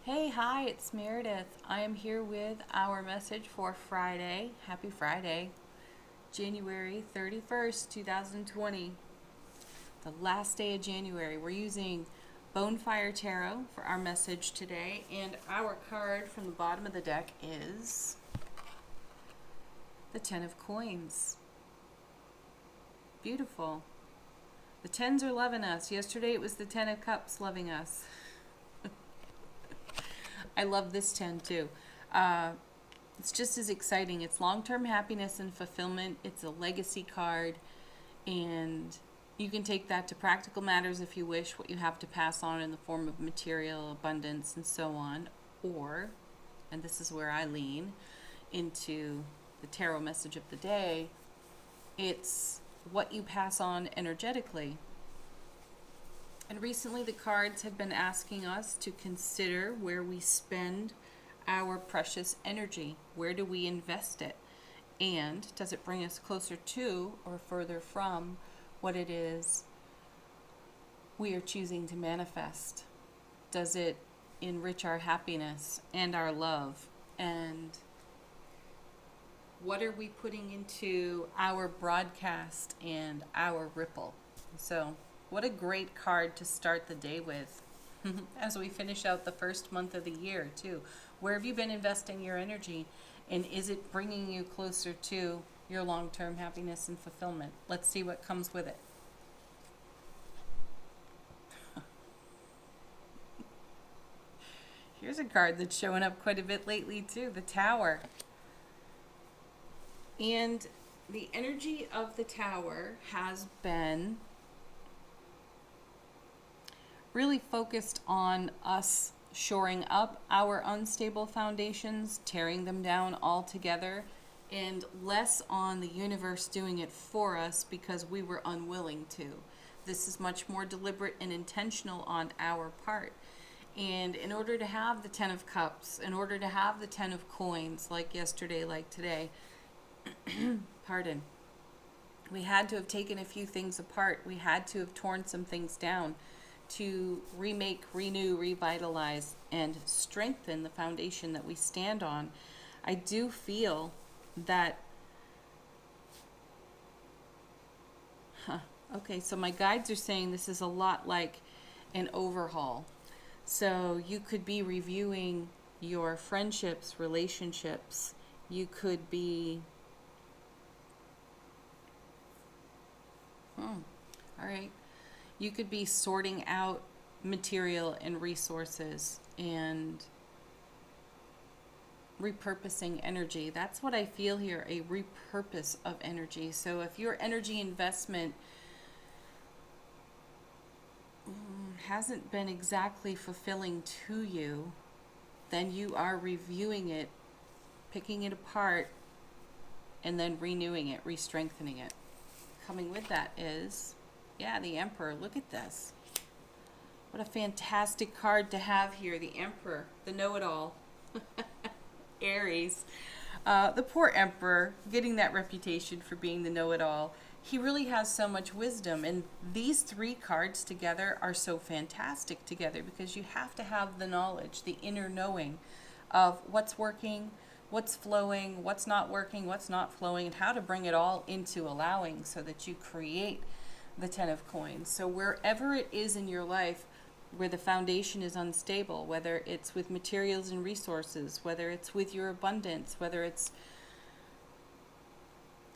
Hey, hi, it's Meredith. I am here with our message for Friday. Happy Friday, January 31st, 2020. The last day of January. We're using Bonefire Tarot for our message today, and our card from the bottom of the deck is the Ten of Coins. Beautiful. The tens are loving us. Yesterday it was the Ten of Cups loving us. I love this 10 too. It's just as exciting. It's long-term happiness and fulfillment. It's a legacy card, and you can take that to practical matters if you wish, what you have to pass on in the form of material, abundance, and so on. Or, and this is where I lean into the tarot message of the day, it's what you pass on energetically. And recently the cards have been asking us to consider where we spend our precious energy. Where do we invest it? And does it bring us closer to or further from what it is we are choosing to manifest? Does it enrich our happiness and our love? And what are we putting into our broadcast and our ripple? So, what a great card to start the day with as we finish out the first month of the year, too. Where have you been investing your energy, and is it bringing you closer to your long-term happiness and fulfillment? Let's see what comes with it. Here's a card that's showing up quite a bit lately, too, the Tower. And the energy of the Tower has been really focused on us shoring up our unstable foundations, tearing them down altogether, and less on the universe doing it for us because we were unwilling to. This is much more deliberate and intentional on our part. And in order to have the Ten of Cups, in order to have the Ten of Coins, like yesterday, like today, pardon, we had to have taken a few things apart. We had to have torn some things down to remake, renew, revitalize, and strengthen the foundation that we stand on. I do feel that, okay, so my guides are saying this is a lot like an overhaul. So you could be reviewing your friendships, relationships. You could be, all right. You could be sorting out material and resources and repurposing energy. That's what I feel here, a repurpose of energy. So if your energy investment hasn't been exactly fulfilling to you, then you are reviewing it, picking it apart, and then renewing it, re-strengthening it. Coming with that is, yeah, the Emperor. Look at this. What a fantastic card to have here. The Emperor, the know-it-all. Aries. The poor Emperor, getting that reputation for being the know-it-all. He really has so much wisdom. And these three cards together are so fantastic together because you have to have the knowledge, the inner knowing of what's working, what's flowing, what's not working, what's not flowing, and how to bring it all into allowing so that you create the Ten of Coins. So wherever it is in your life where the foundation is unstable, whether it's with materials and resources, whether it's with your abundance, whether it's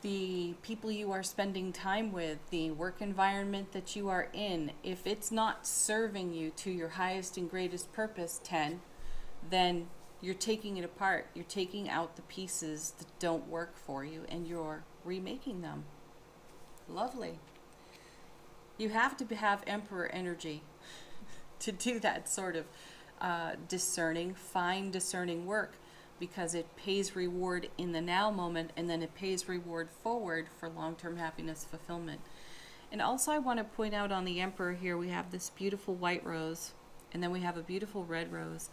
the people you are spending time with, the work environment that you are in, if it's not serving you to your highest and greatest purpose, 10, then you're taking it apart. You're taking out the pieces that don't work for you and you're remaking them. Lovely. You have to have Emperor energy to do that sort of discerning, fine discerning work, because it pays reward in the now moment, and then it pays reward forward for long-term happiness fulfillment. And also I want to point out on the Emperor here, we have this beautiful white rose, and then we have a beautiful red rose.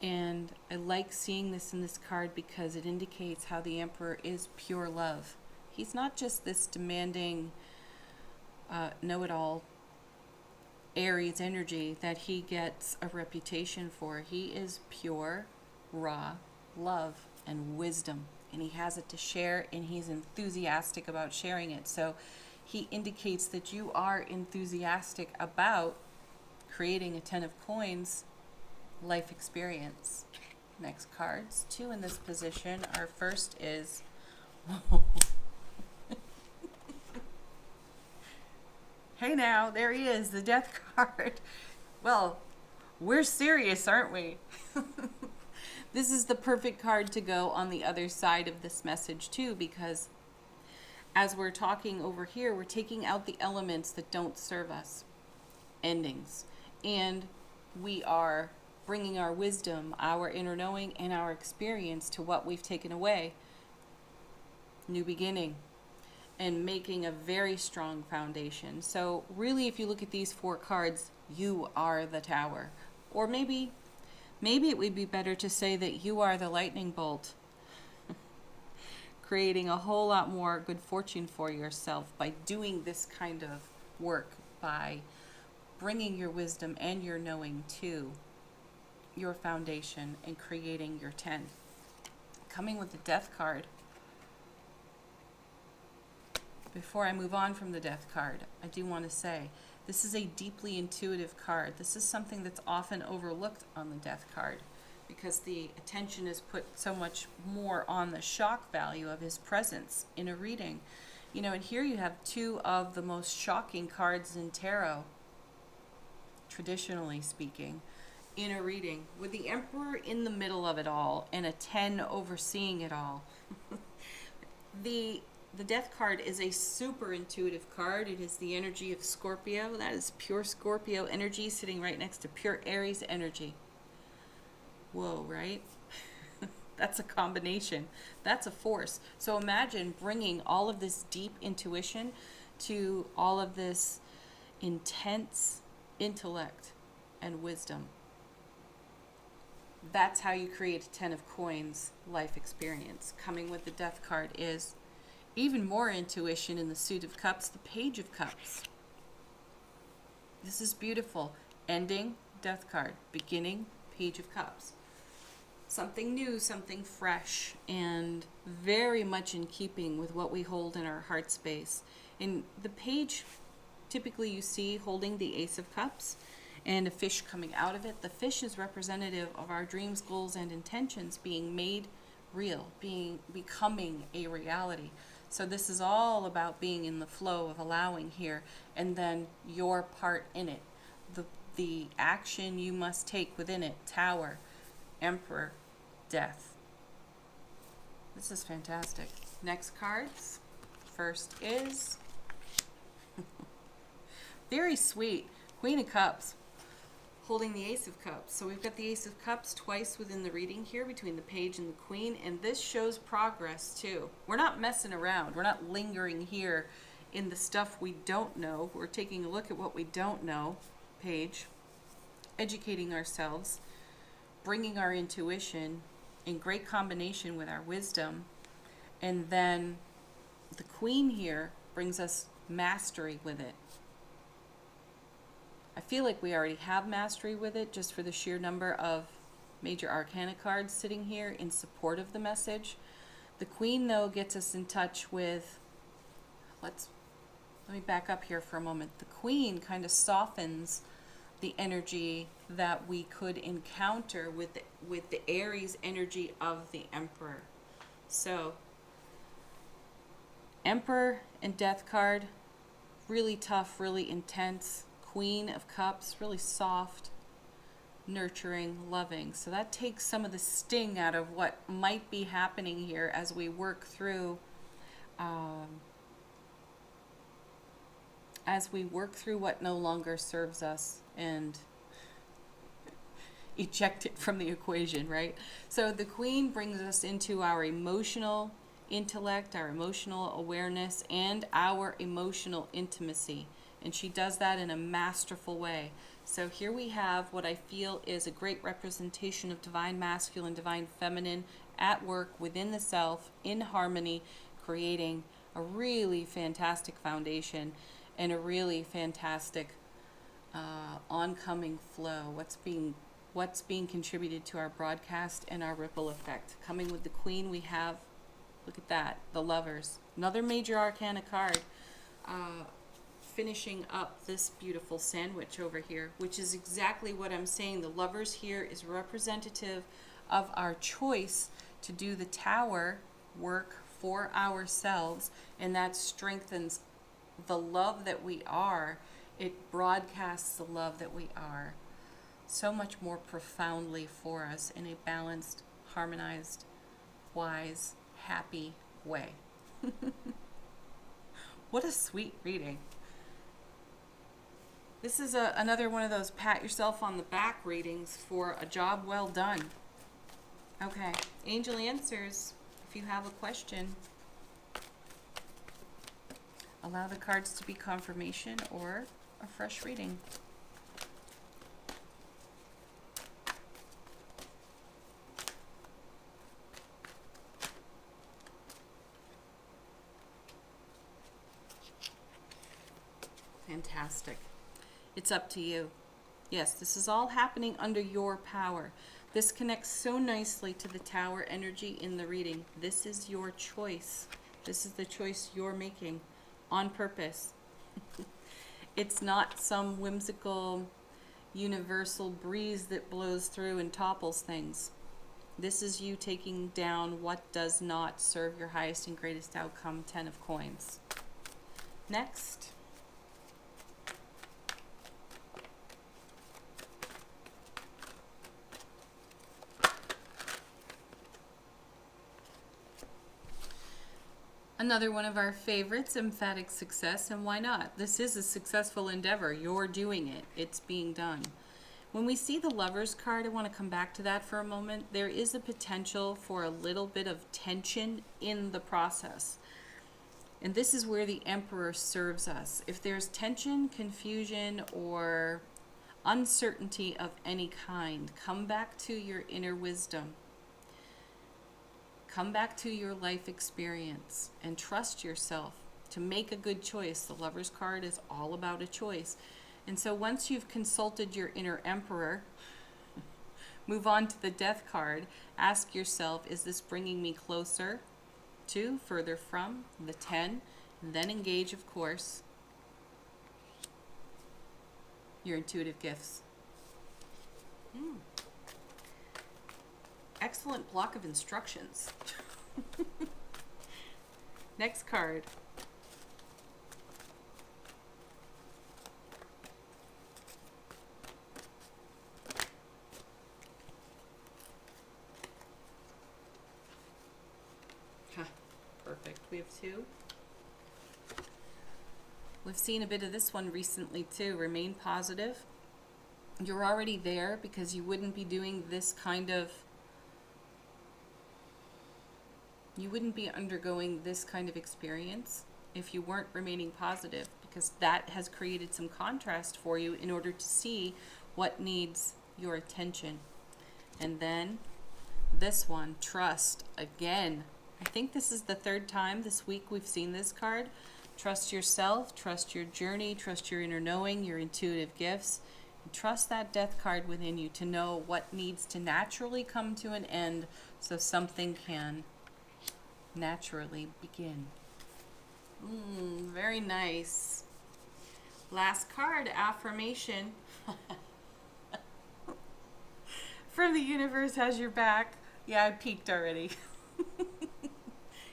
And I like seeing this in this card because it indicates how the Emperor is pure love. He's not just this demanding know-it-all Aries energy that he gets a reputation for. He is pure, raw love and wisdom, and he has it to share, and he's enthusiastic about sharing it. So he indicates that you are enthusiastic about creating a 10 of coins life experience. Next cards, 2 in this position. Our first is hey now, there he is, the death card. Well, we're serious, aren't we? This is the perfect card to go on the other side of this message too, because as we're talking over here, we're taking out the elements that don't serve us, endings, and we are bringing our wisdom, our inner knowing, and our experience to what we've taken away, new beginning, and making a very strong foundation. So really, if you look at these 4 cards, you are the tower. Or maybe it would be better to say that you are the lightning bolt, creating a whole lot more good fortune for yourself by doing this kind of work, by bringing your wisdom and your knowing to your foundation and creating your 10. Coming with the death card. Before I move on from the death card, I do want to say this is a deeply intuitive card. This is something that's often overlooked on the death card because the attention is put so much more on the shock value of his presence in a reading. You know, and here you have 2 of the most shocking cards in tarot, traditionally speaking, in a reading, with the Emperor in the middle of it all and a 10 overseeing it all. The death card is a super intuitive card. It is the energy of Scorpio. That is pure Scorpio energy sitting right next to pure Aries energy. Whoa, right? That's a combination. That's a force. So imagine bringing all of this deep intuition to all of this intense intellect and wisdom. That's how you create a 10 of coins life experience. Coming with the death card is even more intuition in the suit of cups, the page of cups. This is beautiful. Ending, death card. Beginning, page of cups. Something new, something fresh, and very much in keeping with what we hold in our heart space. In the page, typically you see holding the Ace of Cups and a fish coming out of it. The fish is representative of our dreams, goals, and intentions being made real, becoming a reality. So this is all about being in the flow of allowing here, and then your part in it, the action you must take within it. Tower, Emperor, Death. This is fantastic. Next cards. First is very sweet, Queen of Cups, holding the Ace of Cups. So we've got the Ace of Cups twice within the reading here between the page and the Queen, and this shows progress too. We're not messing around. We're not lingering here in the stuff we don't know. We're taking a look at what we don't know, page, educating ourselves, bringing our intuition in great combination with our wisdom, and then the Queen here brings us mastery with it. I feel like we already have mastery with it just for the sheer number of major arcana cards sitting here in support of the message. The Queen, though, gets us in touch with, let me back up here for a moment. The Queen kind of softens the energy that we could encounter with the Aries energy of the Emperor. So, Emperor and Death card, really tough, really intense. Queen of Cups, really soft, nurturing, loving. So that takes some of the sting out of what might be happening here as we work through what no longer serves us and eject it from the equation, right? So the Queen brings us into our emotional intellect, our emotional awareness, and our emotional intimacy. And she does that in a masterful way. So here we have what I feel is a great representation of divine masculine, divine feminine at work within the self, in harmony, creating a really fantastic foundation and a really fantastic oncoming flow, what's being contributed to our broadcast and our ripple effect. Coming with the Queen, we have, look at that, the Lovers, another major arcana card, finishing up this beautiful sandwich over here, which is exactly what I'm saying. The Lovers here is representative of our choice to do the Tower work for ourselves, and that strengthens the love that we are. It broadcasts the love that we are so much more profoundly for us in a balanced, harmonized, wise, happy way. What a sweet reading. This is another one of those pat yourself on the back readings for a job well done. Okay, angel answers. If you have a question, allow the cards to be confirmation or a fresh reading. Fantastic. It's up to you. Yes, this is all happening under your power. This connects so nicely to the Tower energy in the reading. This is your choice. This is the choice you're making on purpose. It's not some whimsical, universal breeze that blows through and topples things. This is you taking down what does not serve your highest and greatest outcome. 10 of Coins. Next. Another one of our favorites, emphatic success, and why not? This is a successful endeavor. You're doing it. It's being done. When we see the Lovers card, I want to come back to that for a moment. There is a potential for a little bit of tension in the process. And this is where the Emperor serves us. If there's tension, confusion, or uncertainty of any kind, come back to your inner wisdom. Come back to your life experience and trust yourself to make a good choice. The Lovers card is all about a choice. And so once you've consulted your inner Emperor, move on to the Death card. Ask yourself, is this bringing me closer to, further from, the 10? And then engage, of course, your intuitive gifts. Excellent block of instructions. Next card. Perfect. We have 2. We've seen a bit of this one recently too. Remain positive. You're already there because you wouldn't be doing this kind of, you wouldn't be undergoing this kind of experience if you weren't remaining positive, because that has created some contrast for you in order to see what needs your attention. And then this one, trust. Again, I think this is the 3rd time this week we've seen this card. Trust yourself, trust your journey, trust your inner knowing, your intuitive gifts. And trust that Death card within you to know what needs to naturally come to an end so something can naturally begin. Very nice. Last card, affirmation. From the universe has your back. Yeah, I peeked already.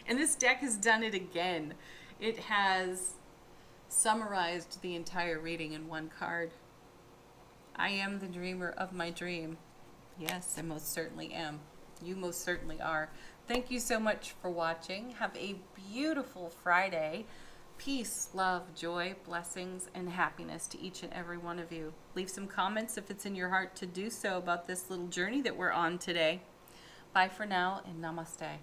And this deck has done it again. It has summarized the entire reading in one card. I am the dreamer of my dream. Yes, I most certainly am. You most certainly are. Thank you so much for watching. Have a beautiful Friday. Peace, love, joy, blessings, and happiness to each and every one of you. Leave some comments if it's in your heart to do so about this little journey that we're on today. Bye for now, and namaste.